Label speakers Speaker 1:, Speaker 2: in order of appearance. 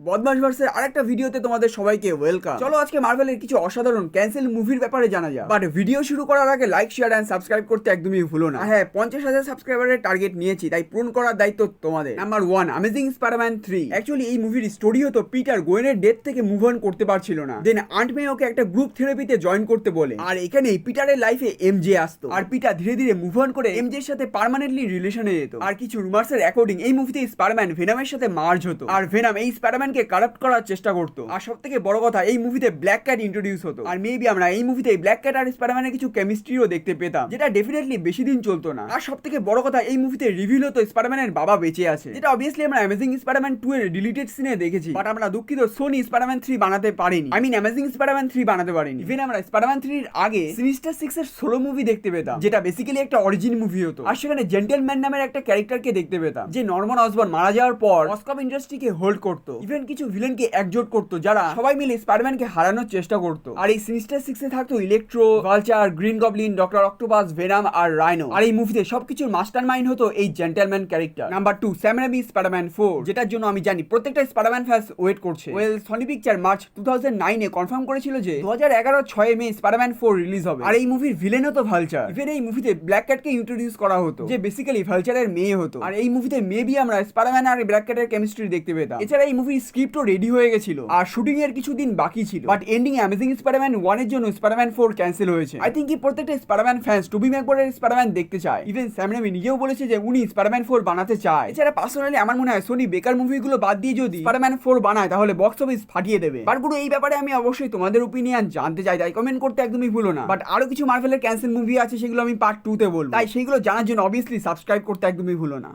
Speaker 1: বদমাশ ভার্সের আরেকটা ভিডিওতে তোমাদের সবাইকে ওয়েলকাম। চলো আজকে মার্ভেলের কিছু অসাধারণ ক্যান্সেল মুভির ব্যাপারে জানা যাক। বাট ভিডিও শুরু করার আগে লাইক, শেয়ার এন্ড সাবস্ক্রাইব করতে একদমই ভুলো না। হ্যাঁ, 50,000 সাবস্ক্রাইবারের টার্গেট নিয়েছি, তাই পূরণ করার দায়িত্ব তোমাদের। Number 1, amazing Spiderman 3। অ্যাকচুয়ালি এই মুভির স্টোরি হতো পিটার গোয়েনের ডেথ থেকে মুভ অন করতে পারছিল না, দেন আন্ট মে ওকে একটা গ্রুপ থেরাপিতে জয়েন করতে বলে, আর এখানেই পিটারের লাইফে এমজে আসতো, আর পিটার ধীরে ধীরে মুভ অন করে এমজের সাথে পার্মানেন্টলি রিলেশনে যেত। আর কিছু রুমার্সের অ্যাকর্ডিং এই মুভিতে স্পাইডারম্যান ভেনামের সাথে মার্জ হতো, আর ভেনাম এই স্পাইডারম্যানকে কারাপ্ট করার চেষ্টা করতো। আর সব থেকে বড় কথা, এই মুভিতে ব্ল্যাক ক্যাট ইন্ট্রোডিউস হতো, আর মেবি আমরা এই মুভিতে ব্ল্যাক ক্যাট আর স্পাইডারম্যানের কিছু কেমিস্ট্রিও দেখতে পেতাম, যেটা ডেফিনেটলি বেশি দিন চলতো না। আর সব থেকে বড় কথা, এই মুভিতে রিভিল হতো স্পাইডারম্যানের বাবা বেঁচে আছে, যেটা অবভিয়াসলি আমরা অ্যামেজিং স্পাইডারম্যান 2 এর ডিলিটেড সিনে দেখেছি। বাট আমরা দুঃখিত, সোনি স্পাইডারম্যান 3 বানাতে পারেনি, আই মিন অ্যামেজিং স্পাইডারম্যান 3 বানাতে পারেনি। ইভেন আমরা স্পাইডারম্যান 3 এর আগে সিনিস্টার 6 এর সোলো মুভি দেখতে পেতাম, যেটা বেসিক্যালি একটা অরিজিন মুভি হতো। আর সেখানে জেন্টলম্যান নামের একটা ক্যারেক্টারকে দেখতে পেতাম, যে নরমান অসবর্ন মারা যাওয়ার পর অস্কপ ইন্ডাস্ট্রিকে হোল্ড করতো, ইভেন কিছু ভিলেনকে একজোট করতো, যারা সবাই মিলে স্পাইডারম্যানকে হারানোর চেষ্টা করতো। আর এই সিনিস্টার 6 এ থাকতো Electro, Vulture, Green Goblin, Doctor Octopus, Venom আর রাইনো। আর এই মুভিতে সবকিছুর মাস্টারমাইন্ড হতো এই gentleman character. Number 2, Sam Raimi Spiderman 4, যেটার জন্য আমি জানি প্রত্যেকটা স্পাইডারম্যান ফ্যান্স ওয়েট করছে। ওয়েল, সনি পিকচার মার্চ 2009 এ কনফার্ম করেছিল যে 2011 6 মে স্পাইডারম্যান 4 রিলিজ হবে। আর এই মুভির ভিলেন হতো ভালচার। ইভেন এই মুভিতে ব্ল্যাক ক্যাটকে ইন্ট্রোডিউস করা হতো, যে বেসিক্যালি ভালচারের মেয়ে হতো। আর এই মুভিতে মেবি আমরা স্পাইডারম্যান আর ব্ল্যাক ক্যাটের কেমিস্ট্রি দেখতে পেতাম। এছাড়া এই মুভির স্ক্রিপ্টও রেডি হয়ে গেছিল, আর শুটিং এর কিছুদিন বাকি ছিল। বাট এন্ডিং অ্যামেজিং স্পাইডারম্যান 1 এর জন্য স্পাইডারম্যান 4 ক্যান্সেল হয়েছে। আই থিংক কি প্রত্যেকটা স্পাইডারম্যান ফ্যান্স টুবি ম্যাকগুয়ারের স্পাইডারম্যান দেখতে চায়। ইভেন স্যাম রেমি নিজেও বলেছে যে উনি স্পাইডারম্যান 4 বানাতে চায়। এছাড়া পার্সোনালি আমার মনে হয় সোনি বেকার মুভিগুলো বাদ দিয়ে যদি স্পাইডারম্যান 4 বানায়, তাহলে বক্স অফিস ফাটিয়ে দেবে। বাট গুরু, এই ব্যাপারে আমি অবশ্যই তোমাদের ওপিনিয়ন জানতে চাই, তাই কমেন্ট করতে একদমই ভুলো না। বাট আরো কিছু মার্ভেলের ক্যান্সেল মুভি আছে, সেগুলো আমি পার্ট 2 তে বলবো, তাই সেগুলো জানার জন্য অবভিয়াসলি সাবস্ক্রাইব করতে একদমই ভুলো না।